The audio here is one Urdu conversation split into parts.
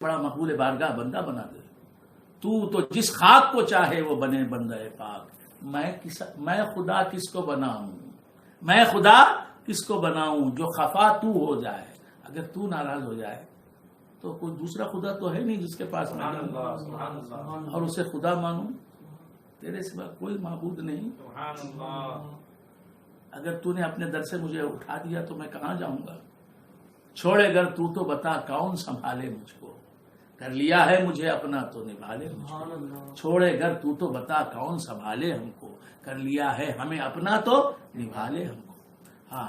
بڑا مقبول بارگاہ بندہ بنا دے. تو جس خاک کو چاہے وہ بنے بندہ پاک. میں خدا کس کو بناؤں، میں خدا کس کو بناؤں جو خفا تو ہو جائے. اگر تو ناراض ہو جائے تو کوئی دوسرا خدا تو ہے نہیں جس کے پاس میں اور اسے خدا مانوں. تیرے سوا کوئی معبود نہیں. اگر تو نے اپنے در سے مجھے اٹھا دیا تو میں کہاں جاؤں گا. چھوڑے گر تو بتا کون سنبھالے مجھ کو. کر لیا ہے مجھے اپنا تو نبھا لے مجھ کو. چھوڑے گر تو بتا کون سنبھالے ہم کو. کر لیا ہے ہمیں اپنا تو نبھا لے ہم کو. ہاں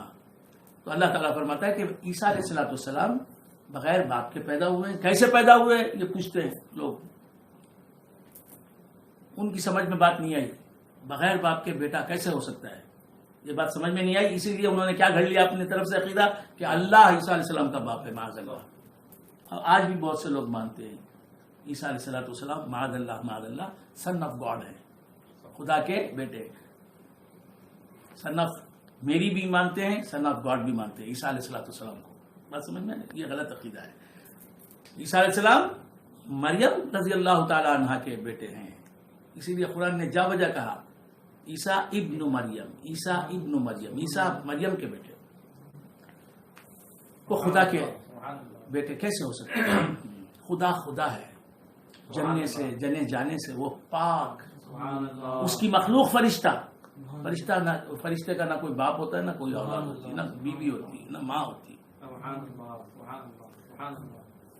تو اللہ تعالیٰ فرماتا ہے کہ عیسیٰ علیہ السلام بغیر باپ کے پیدا ہوئے. کیسے پیدا ہوئے یہ پوچھتے ہیں لوگ. ان کی سمجھ میں بات نہیں آئی. بغیر باپ کے بیٹا کیسے ہو سکتا ہے، یہ بات سمجھ میں نہیں آئی. اسی لیے انہوں نے کیا گھڑ لیا اپنی طرف سے عقیدہ کہ اللہ عیسیٰ علیہ السلام کا باپ ہے. معاذ اللہ. آج بھی بہت سے لوگ مانتے ہیں عیسیٰ علیہ السلام معاذ اللہ سن آف گاڈ ہے، خدا کے بیٹے. سن آف میری بھی مانتے ہیں، سن آف گاڈ بھی مانتے ہیں عیسیٰ علیہ السلام کو. بات سمجھ میں یہ غلط عقیدہ ہے. عیسیٰ علیہ السلام مریم رضی اللہ تعالی عنہا کے بیٹے ہیں. اسی لیے قرآن نے جا وجہ کہا عیسیٰ ابن مریم، عیسیٰ ابن مریم، عیسیٰ مریم کے بیٹے. وہ خدا کے بیٹے کیسے ہو سکتے ہیں؟ خدا ہے. جنے جانے سے وہ پاک. اس کی مخلوق فرشتے کا نہ کوئی باپ ہوتا ہے، نہ کوئی اولاد ہوتی ہے، نہ بیوی ہوتی ہے، نہ ماں ہوتی ہے.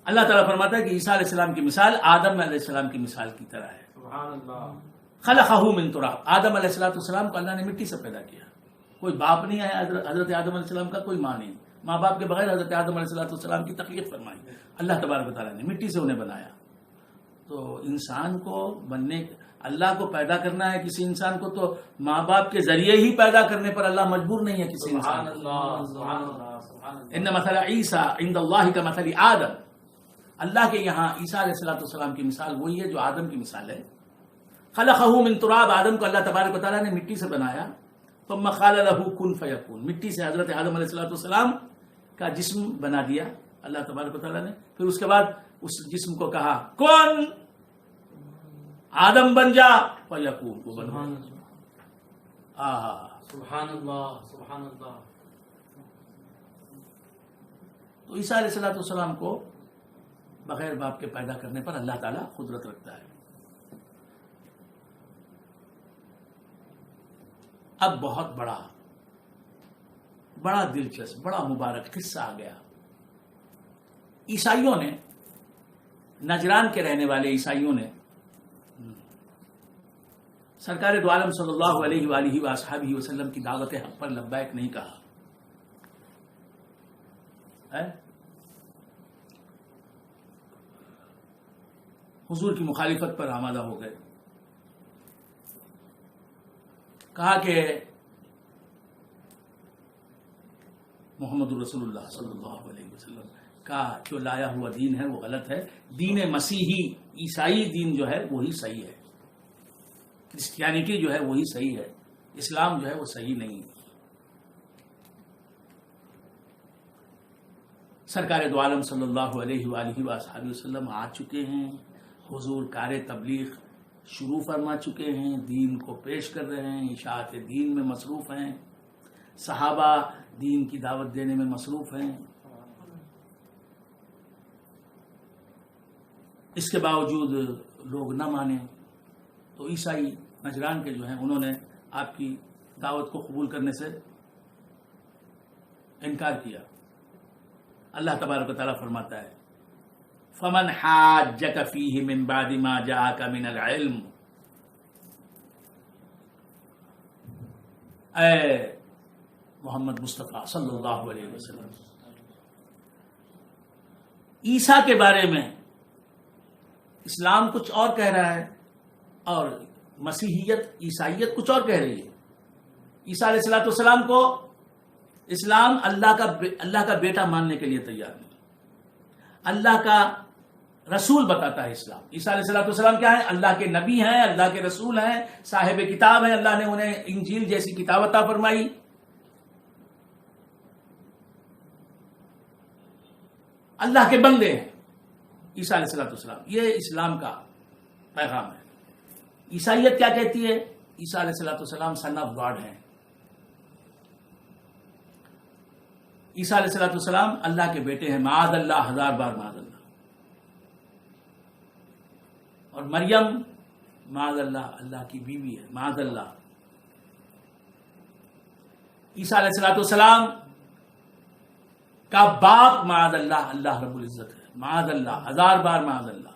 اللہ تعالیٰ فرماتا ہے کہ عیسیٰ علیہ السلام کی مثال آدم علیہ السلام کی مثال کی طرح ہے. خلقہ من تراب. آدم علیہ السلام کو اللہ نے مٹی سے پیدا کیا. کوئی باپ نہیں ہے حضرت آدم علیہ السلام کا، کوئی ماں نہیں. ماں باپ کے بغیر حضرت آدم علیہ السلام کی تخلیق فرمائی اللہ تبارک و تعالیٰ نے. مٹی سے انہیں بنایا. تو انسان کو بننے، اللہ کو پیدا کرنا ہے کسی انسان کو تو ماں باپ کے ذریعے ہی پیدا کرنے پر اللہ مجبور نہیں ہے کسی انسان کو. ان مثل عیسیٰ عند اللہ کا مثل آدم. اللہ کے یہاں عیسیٰ علیہ السلام کی مثال وہی ہے جو آدم کی مثال ہے. خلقہ من تراب. آدم کو اللہ تبارک و تعالیٰ نے مٹی سے بنایا. ثم قال له کن فیکون. مٹی سے حضرت آدم علیہ السلام کا جسم بنا دیا اللہ تبارک و تعالیٰ نے. پھر اس کے بعد اس جسم کو کہا کون آدم بن جا فیکون. وہ بن گیا. سبحان اللہ سبحان اللہ. تو عیسیٰ علیہ السلام کو بغیر باپ کے پیدا کرنے پر اللہ تعالیٰ قدرت رکھتا ہے. اب بہت بڑا دلچسپ بڑا مبارک قصہ آ گیا. عیسائیوں نے، نجران کے رہنے والے عیسائیوں نے سرکار دو عالم صلی اللہ علیہ وآلہ وصحبہ وسلم کی دعوت حق پر لبیک نہیں کہا. حضور کی مخالفت پر آمادہ ہو گئے. کہا کہ محمد رسول اللہ صلی اللہ علیہ وسلم کا جو لایا ہوا دین ہے وہ غلط ہے. دین مسیحی عیسائی دین جو ہے وہی صحیح ہے. کرسچینٹی جو ہے وہی صحیح ہے. اسلام جو ہے وہ صحیح نہیں. سرکار دو عالم صلی اللہ علیہ وآلہ وصحبہ وسلم آ چکے ہیں. حضور کار تبلیغ شروع فرما چکے ہیں. دین کو پیش کر رہے ہیں. اشاعت دین میں مصروف ہیں. صحابہ دین کی دعوت دینے میں مصروف ہیں. اس کے باوجود لوگ نہ مانے تو عیسائی نجران کے جو ہیں انہوں نے آپ کی دعوت کو قبول کرنے سے انکار کیا. اللہ تبارک و تعالیٰ فرماتا ہے فمن حاجک فیہ من بعد ما جاءک من العلم. اے محمد مصطفیٰ صلی اللہ علیہ وسلم، عیسیٰ کے بارے میں اسلام کچھ اور کہہ رہا ہے اور مسیحیت عیسائیت کچھ اور کہہ رہی ہے. عیسیٰ علیہ السلام کو اسلام اللہ کا بیٹا ماننے کے لیے تیار نہیں. اللہ کا رسول بتاتا ہے اسلام. عیسیٰ علیہ السلام کیا ہے؟ اللہ کے نبی ہیں، اللہ کے رسول ہیں، صاحب کتاب ہیں. اللہ نے انہیں انجیل جیسی کتاب عطا فرمائی. اللہ کے بندے ہیں. عیسیٰ علیہ السلام، یہ اسلام کا پیغام ہے۔ عیسائیت کیا کہتی ہے؟ عیسیٰ علیہ السلام سن آف گاڈ ہیں۔ عیسیٰ علیہ السلام اللہ کے بیٹے ہیں، معاذ اللہ، ہزار بار معاذ اللہ۔ اور مریم معاذ اللہ اللہ کی بیوی ہے، معاذ اللہ۔ عیسیٰ علیہ السلام کا باپ معاذ اللہ اللہ رب العزت ہے، معاذ اللہ، ہزار بار معاذ اللہ۔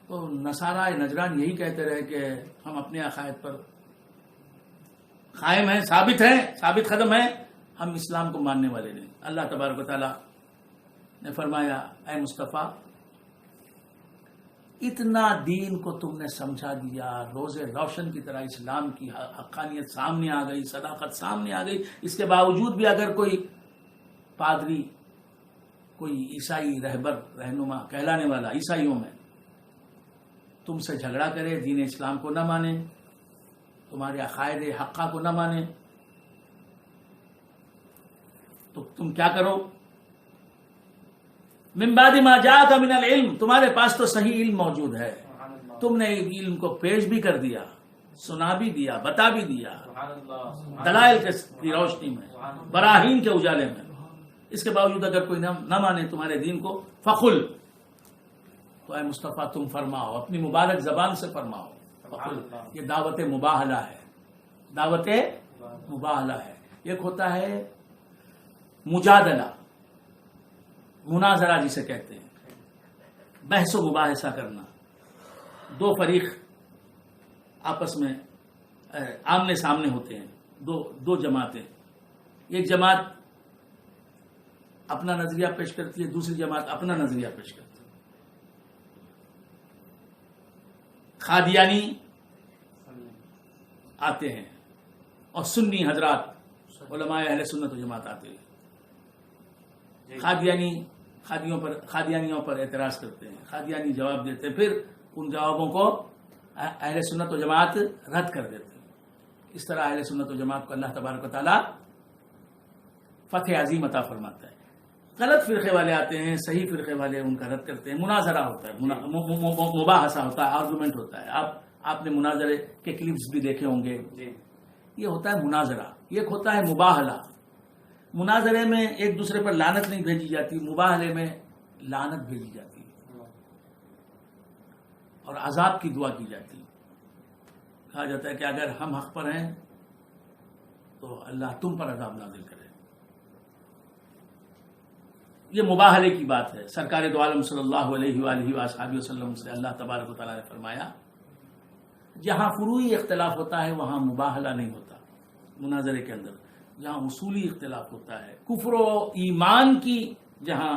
تو نصارہ نجران یہی کہتے رہے کہ ہم اپنے عقائد پر قائم ہیں، ثابت قدم ہیں، ہم اسلام کو ماننے والے نہیں۔ اللہ تبارک و تعالیٰ نے فرمایا اے مصطفیٰ، اتنا دین کو تم نے سمجھا دیا، روز روشن کی طرح اسلام کی حقانیت سامنے آ گئی، صداقت سامنے آ گئی، اس کے باوجود بھی اگر کوئی پادری، کوئی عیسائی رہبر رہنما کہلانے والا عیسائیوں میں تم سے جھگڑا کرے، دین اسلام کو نہ مانے، تمہارے عقائد حقہ کو نہ مانے، تو تم کیا کرو؟ من بعد ما جاءک من العلم، تمہارے پاس تو صحیح علم موجود ہے، تم نے علم کو پیش بھی کر دیا، سنا بھی دیا، بتا بھی دیا، دلائل کی روشنی میں، براہین کے اجالے میں، اس کے باوجود اگر کوئی نہ مانے تمہارے دین کو، فقل، تو اے مصطفیٰ تم فرماؤ، اپنی مبارک زبان سے فرماؤ، فقل، یہ دعوت مباہلہ ہے، دعوت مباہلہ ہے۔ ایک ہوتا ہے مجادلہ، مناظرہ جسے کہتے ہیں، بحث و مباحثہ کرنا، دو فریق آپس میں آمنے سامنے ہوتے ہیں، دو جماعتیں، ایک جماعت اپنا نظریہ پیش کرتی ہے، دوسری جماعت اپنا نظریہ پیش کرتی ہے۔ قادیانی آتے ہیں اور سنی حضرات علماء اہل سنت و جماعت آتے ہیں، قادیانیوں پر اعتراض کرتے ہیں، قادیانی جواب دیتے ہیں، پھر ان جوابوں کو اہل سنت و جماعت رد کر دیتے ہیں۔ اس طرح اہل سنت و جماعت کو اللہ تبارک و تعالیٰ فتح عظیم عطا فرماتا ہے۔ غلط فرقے والے آتے ہیں، صحیح فرقے والے ان کا رد کرتے ہیں، مناظرہ ہوتا ہے، مباحثہ ہوتا ہے، آرگومنٹ ہوتا ہے۔ آپ نے مناظرے کے کلپس بھی دیکھے ہوں گے، یہ ہوتا ہے مناظرہ۔ ایک ہوتا ہے مباہلہ، مناظرے میں ایک دوسرے پر لعنت نہیں بھیجی جاتی، مباہلے میں لعنت بھیجی جاتی اور عذاب کی دعا کی جاتی۔ کہا جاتا ہے کہ اگر ہم حق پر ہیں تو اللہ تم پر عذاب نازل کرے۔ یہ مباہلے کی بات ہے۔ سرکار دو عالم صلی اللہ علیہ وآلہ وآلہ وسلم سے اللہ تبارک و تعالیٰ نے فرمایا جہاں فروعی اختلاف ہوتا ہے وہاں مباہلہ نہیں ہوتا مناظرے کے اندر، جہاں اصولی اختلاف ہوتا ہے، کفر و ایمان کی جہاں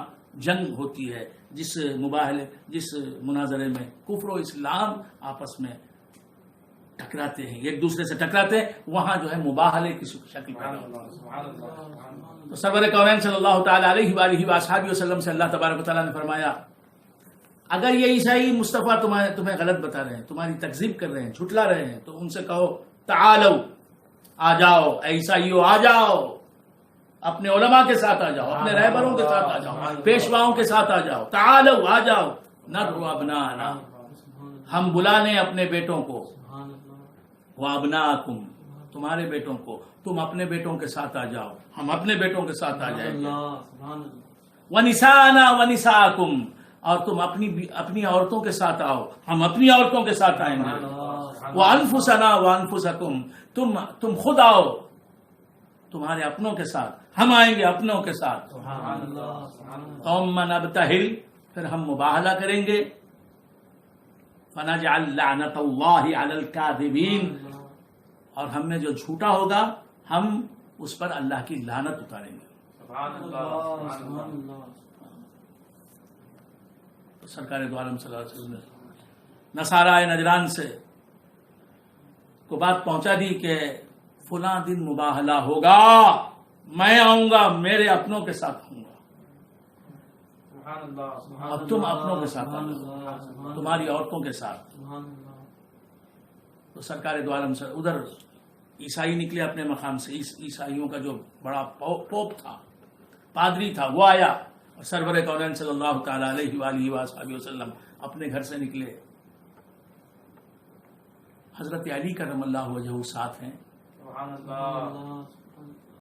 جنگ ہوتی ہے، جس مناظرے میں کفر و اسلام آپس میں ٹکراتے ہیں، ایک دوسرے سے ٹکراتے ہیں، وہاں جو ہے مباہلے کی شکل پیدا ہوتی ہے۔ تو سرور کونین صلی اللہ تعالی علیہ وآلہ وآلہ وسلم سے اللہ تبارک و تعالیٰ نے فرمایا اگر یہ عیسائی مصطفیٰ تمہیں غلط بتا رہے ہیں، تمہاری تکذیب کر رہے ہیں، جھٹلا رہے ہیں، تو ان سے کہو تعالو، آ جاؤ، اے عیسائیو آ جاؤ، اپنے علماء کے ساتھ آ جاؤ، اپنے رہبروں کے ساتھ آ جاؤ، پیشواؤں کے ساتھ آ جاؤ، تعالو آ جاؤ، ندعو ابناءنا، ہم بلانے اپنے بیٹوں کو، وابناءکم، تمہارے بیٹوں کو، تم اپنے بیٹوں کے ساتھ آ جاؤ، ہم اپنے بیٹوں کے ساتھ آ جائیں گے، ونساءنا ونساءکم، اور تم اپنی عورتوں کے ساتھ آؤ، ہم اپنی عورتوں کے ساتھ آئیں گے، وانفسنا وانفسکم، تم خود آؤ تمہارے اپنوں کے ساتھ، ہم آئیں گے اپنوں کے ساتھ، ثم نبتہل، پھر ہم مباہلہ کریں گے، فنجعل لعنت اللہ علی الکاذبین، اور ہم نے جو جھوٹا ہوگا ہم اس پر اللہ کی لعنت اتاریں گے۔ تو سرکار دو عالم صلی اللہ علیہ وسلم نے نصارہ نجران سے کو بات پہنچا دی کہ فلاں دن مباہلہ ہوگا، میں آؤں گا، میرے اپنوں کے ساتھ آؤں گا، اور تم اپنوں کے ساتھ آؤ، تمہاری عورتوں کے ساتھ۔ تو سرکار دو عالم سے ادھر عیسائی نکلے اپنے مقام سے، عیسائیوں کا جو بڑا پوپ تھا، پادری تھا، وہ آیا اور سرور کونین صلی اللہ تعالی علیہ وآلہ وآلہ وسلم اپنے گھر سے نکلے. حضرت علی کرم اللہ وجہہ ساتھ ہیں. سبحان اللہ.